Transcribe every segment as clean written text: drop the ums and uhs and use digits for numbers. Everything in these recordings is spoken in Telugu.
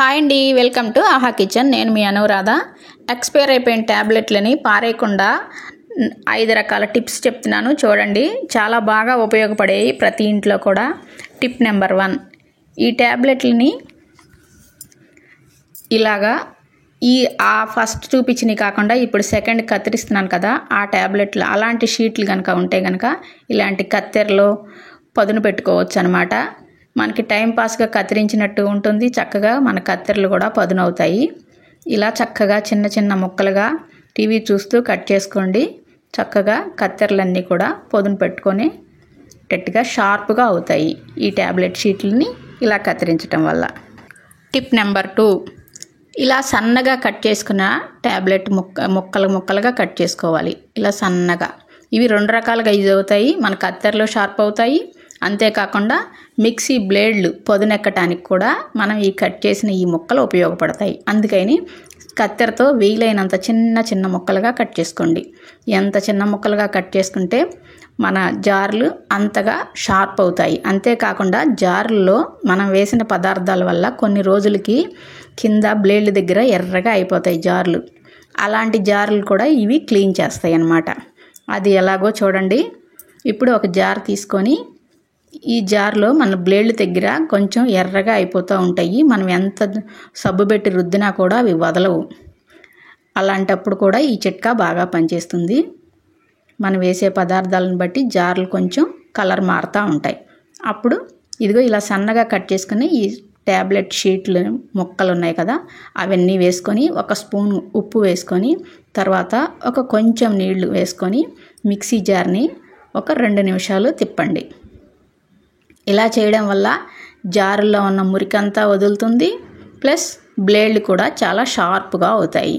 హాయ్ అండి, వెల్కమ్ టు ఆహా కిచెన్. నేను మీ అనురాధ. ఎక్స్పైర్ అయిపోయిన ట్యాబ్లెట్లని పారేయకుండా 5 రకాల టిప్స్ చెప్తున్నాను చూడండి. చాలా బాగా ఉపయోగపడేవి ప్రతి ఇంట్లో కూడా. టిప్ నెంబర్ 1, ఈ ట్యాబ్లెట్లని ఇలాగా ఫస్ట్ చూపించినవి కాకుండా ఇప్పుడు సెకండ్ కత్తిరిస్తున్నాను కదా, ఆ ట్యాబ్లెట్లు అలాంటి షీట్లు కనుక ఉంటే కనుక ఇలాంటి కత్తెరలో పదును పెట్టుకోవచ్చు అనమాట. మనకి టైంపాస్గా కత్తిరించినట్టు ఉంటుంది, చక్కగా మన కత్తెరలు కూడా పదునవుతాయి. ఇలా చక్కగా చిన్న చిన్న ముక్కలుగా టీవీ చూస్తూ కట్ చేసుకోండి. చక్కగా కత్తెరలన్నీ కూడా పదును పెట్టుకొని గట్టిగా షార్ప్గా అవుతాయి ఈ ట్యాబ్లెట్ షీట్లని ఇలా కత్తిరించడం వల్ల. టిప్ నెంబర్ 2, ఇలా సన్నగా కట్ చేసుకున్న ట్యాబ్లెట్ ముక్కలుగా కట్ చేసుకోవాలి. ఇలా సన్నగా. ఇవి 2 రకాలుగా యూజ్ అవుతాయి. మన కత్తెరలో షార్ప్ అవుతాయి, అంతేకాకుండా మిక్సీ బ్లేడ్లు పదునెక్కటానికి కూడా మనం ఈ కట్ చేసిన ఈ ముక్కలు ఉపయోగపడతాయి. అందుకని కత్తెరతో వీలైనంత చిన్న చిన్న ముక్కలుగా కట్ చేసుకోండి. ఎంత చిన్న ముక్కలుగా కట్ చేసుకుంటే మన జార్లు అంతగా షార్ప్ అవుతాయి. అంతేకాకుండా జార్లలో మనం వేసిన పదార్థాల వల్ల కొన్ని రోజులకి కింద బ్లేడ్ల దగ్గర ఎర్రగా అయిపోతాయి జార్లు. అలాంటి జార్లు కూడా ఇవి క్లీన్ చేస్తాయి అన్నమాట. అది ఎలాగో చూడండి. ఇప్పుడు ఒక జార్ తీసుకొని ఈ జార్లో మన బ్లేడ్ల దగ్గర కొంచెం ఎర్రగా అయిపోతూ ఉంటాయి. మనం ఎంత సబ్బు పెట్టి రుద్దినా కూడా అవి వదలవు. అలాంటప్పుడు కూడా ఈ చిట్కా బాగా పనిచేస్తుంది. మనం వేసే పదార్థాలను బట్టి జార్లు కొంచెం కలర్ మారుతూ ఉంటాయి. అప్పుడు ఇదిగో ఇలా సన్నగా కట్ చేసుకుని ఈ ట్యాబ్లెట్ షీట్లు ముక్కలు ఉన్నాయి కదా, అవన్నీ వేసుకొని 1 స్పూన్ ఉప్పు వేసుకొని తర్వాత కొంచెం నీళ్లు వేసుకొని మిక్సీ జార్ని 2 నిమిషాలు తిప్పండి. ఇలా చేయడం వల్ల జారుల్లో ఉన్న మురికంతా వదులుతుంది, ప్లస్ బ్లేడ్లు కూడా చాలా షార్ప్గా అవుతాయి.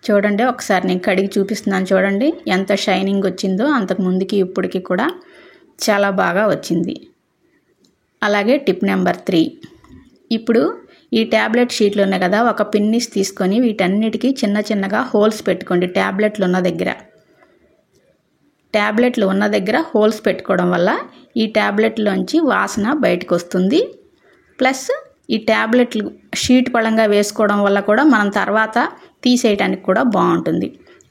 చూడండి, ఒకసారి నేను కడిగి చూపిస్తున్నాను చూడండి ఎంత షైనింగ్ వచ్చిందో. అంతకు ముందుకి ఇప్పటికి కూడా చాలా బాగా వచ్చింది. అలాగే టిప్ నెంబర్ 3, ఇప్పుడు ఈ ట్యాబ్లెట్ షీట్లు ఉన్నాయి కదా, ఒక పిన్నిస్ తీసుకొని వీటన్నిటికీ చిన్న చిన్నగా హోల్స్ పెట్టుకోండి. ట్యాబ్లెట్లు ఉన్న దగ్గర హోల్స్ పెట్టుకోవడం వల్ల ఈ ట్యాబ్లెట్లోంచి వాసన బయటకు వస్తుంది. ప్లస్ ఈ ట్యాబ్లెట్లు షీట్ పళంగా వేసుకోవడం వల్ల కూడా మనం తర్వాత తీసేయడానికి కూడా బాగుంటుంది.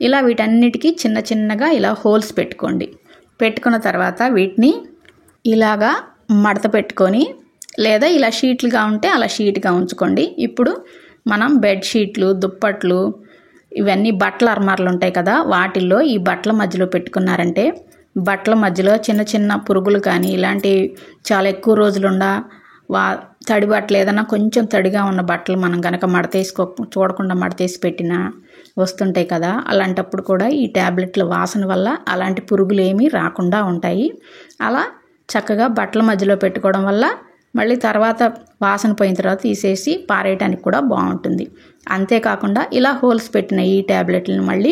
ఇలా వీటన్నిటికీ చిన్న చిన్నగా ఇలా హోల్స్ పెట్టుకోండి. పెట్టుకున్న తర్వాత వీటిని ఇలాగా మడత పెట్టుకొని, లేదా ఇలా షీట్లుగా ఉంటే అలా షీట్గా ఉంచుకోండి. ఇప్పుడు మనం బెడ్షీట్లు, దుప్పట్లు, ఇవన్నీ బట్టల అర్మార్లు ఉంటాయి కదా, వాటిల్లో ఈ బట్టల మధ్యలో పెట్టుకున్నారంటే బట్టల మధ్యలో చిన్న చిన్న పురుగులు కానీ ఇలాంటి చాలా ఎక్కువ రోజులు తడి బట్టలు, ఏదైనా కొంచెం తడిగా ఉన్న బట్టలు మనం కనుక చూడకుండా మడతేసి పెట్టినా వస్తుంటాయి కదా, అలాంటప్పుడు కూడా ఈ ట్యాబ్లెట్ల వాసన వల్ల అలాంటి పురుగులు ఏమీ రాకుండా ఉంటాయి. అలా చక్కగా బట్టల మధ్యలో పెట్టుకోవడం వల్ల మళ్ళీ తర్వాత వాసన పోయిన తర్వాత తీసేసి పారేయడానికి కూడా బాగుంటుంది. అంతేకాకుండా ఇలా హోల్స్ పెట్టిన ఈ ట్యాబ్లెట్లను మళ్ళీ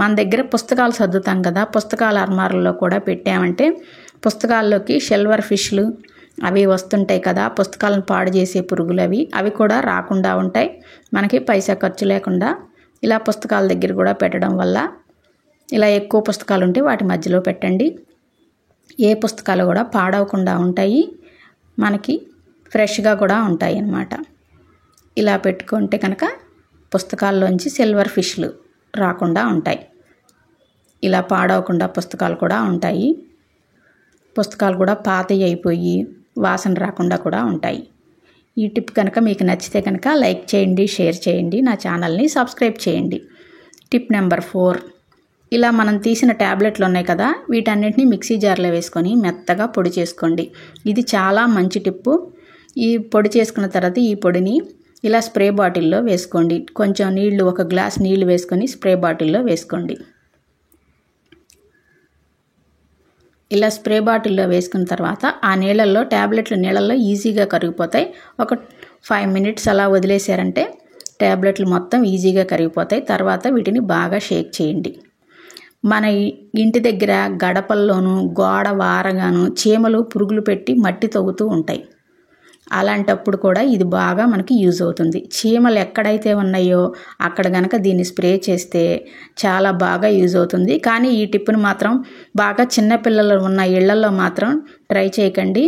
మన దగ్గర పుస్తకాలు సర్దుతాం కదా, పుస్తకాల అర్మార్లలో కూడా పెట్టామంటే పుస్తకాల్లోకి సిల్వర్ ఫిష్లు అవి వస్తుంటాయి కదా, పుస్తకాలను పాడు చేసే పురుగులు అవి కూడా రాకుండా ఉంటాయి. మనకి పైసా ఖర్చు లేకుండా ఇలా పుస్తకాల దగ్గర కూడా పెట్టడం వల్ల ఇలా ఎక్కువ పుస్తకాలు ఉంటే వాటి మధ్యలో పెట్టండి. ఏ పుస్తకాలు కూడా పాడవకుండా ఉంటాయి, మనకి ఫ్రెష్గా కూడా ఉంటాయి అన్నమాట. ఇలా పెట్టుకుంటే కనుక పుస్తకాల్లోంచి సిల్వర్ ఫిష్లు రాకుండా ఉంటాయి. ఇలా పాడవకుండా పుస్తకాలు కూడా ఉంటాయి. పుస్తకాలు కూడా పాతవి అయిపోయి వాసన రాకుండా కూడా ఉంటాయి. ఈ టిప్ కనుక మీకు నచ్చితే కనుక లైక్ చేయండి, షేర్ చేయండి, నా ఛానల్ని సబ్స్క్రైబ్ చేయండి. టిప్ నెంబర్ 4, ఇలా మనం తీసిన ట్యాబ్లెట్లు ఉన్నాయి కదా, వీటన్నిటిని మిక్సీ జార్లో వేసుకొని మెత్తగా పొడి చేసుకోండి. ఇది చాలా మంచి టిప్పు. ఈ పొడి చేసుకున్న తర్వాత ఈ పొడిని ఇలా స్ప్రే బాటిల్లో వేసుకోండి. కొంచెం నీళ్లు, 1 గ్లాస్ నీళ్లు వేసుకొని స్ప్రే బాటిల్లో వేసుకోండి. ఇలా స్ప్రే బాటిల్లో వేసుకున్న తర్వాత ఆ నీళ్ళల్లో ఈజీగా కరిగిపోతాయి. 5 మినిట్స్ అలా వదిలేసారంటే ట్యాబ్లెట్లు మొత్తం ఈజీగా కరిగిపోతాయి. తర్వాత వీటిని బాగా షేక్ చేయండి. మన ఇంటి దగ్గర గడపల్లోనూ గోడ వారగాను చీమలు, పురుగులు పెట్టి మట్టి తవ్వుతూ ఉంటాయి. అలాంటప్పుడు కూడా ఇది బాగా మనకి యూజ్ అవుతుంది. చీమలు ఎక్కడైతే ఉన్నాయో అక్కడ కనుక దీన్ని స్ప్రే చేస్తే చాలా బాగా యూజ్ అవుతుంది. కానీ ఈ టిప్పును మాత్రం బాగా చిన్నపిల్లలు ఉన్న ఇళ్లలో మాత్రం ట్రై చేయకండి.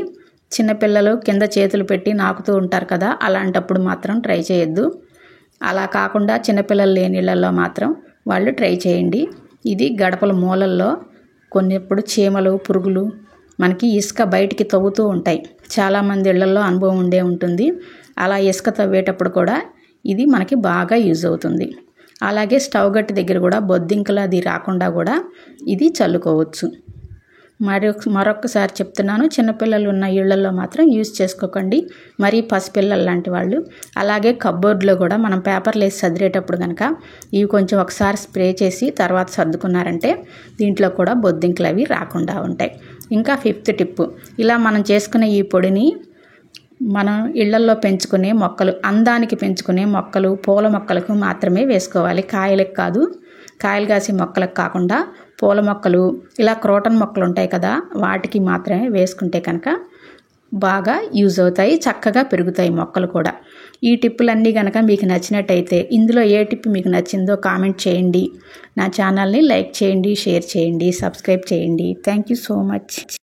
చిన్నపిల్లలు కింద చేతులు పెట్టి నాకుతూ ఉంటారు కదా, అలాంటప్పుడు మాత్రం ట్రై చేయొద్దు. అలా కాకుండా చిన్నపిల్లలు లేని ఇళ్లలో మాత్రం వాళ్ళు ట్రై చేయండి. ఇది గడపల మూలల్లో కొన్నిప్పుడు చీమలు, పురుగులు మనకి ఇసుక బయటికి తవ్వుతూ ఉంటాయి. చాలామంది ఇళ్లలో అనుభవం ఉండే ఉంటుంది. అలా ఇసుక తవ్వేటప్పుడు కూడా ఇది మనకి బాగా యూజ్ అవుతుంది. అలాగే స్టవ్ గట్టి దగ్గర కూడా బొద్దింకలు అది రాకుండా కూడా ఇది చల్లుకోవచ్చు. మరొకసారి చెప్తున్నాను, చిన్నపిల్లలు ఉన్న ఇళ్లలో మాత్రం యూజ్ చేసుకోకండి, మరీ పసిపిల్లలు లాంటి వాళ్ళు. అలాగే కబ్బోర్డ్లో కూడా మనం పేపర్లు వేసి సదిరేటప్పుడు కనుక ఇవి కొంచెం ఒకసారి స్ప్రే చేసి తర్వాత సర్దుకున్నారంటే దీంట్లో కూడా బొద్దింకలు అవి రాకుండా ఉంటాయి. ఇంకా 5th టిప్పు, ఇలా మనం చేసుకునే ఈ పొడిని మనం ఇళ్లల్లో పెంచుకునే మొక్కలు, అందానికి పెంచుకునే మొక్కలు, పూల మొక్కలకు మాత్రమే వేసుకోవాలి. కాయలకు కాదు. కాయలు కాసే మొక్కలకు కాకుండా పూల మొక్కలు, ఇలా క్రోటన్ మొక్కలు ఉంటాయి కదా, వాటికి మాత్రమే వేసుకుంటే కనుక బాగా యూజ్ అవుతాయి, చక్కగా పెరుగుతాయి మొక్కలు కూడా. ఈ టిప్పులన్నీ కనుక మీకు నచ్చినట్టయితే ఇందులో ఏ టిప్ మీకు నచ్చిందో కామెంట్ చేయండి. నా ఛానల్ని లైక్ చేయండి, షేర్ చేయండి, సబ్స్క్రైబ్ చేయండి. Thank you so much.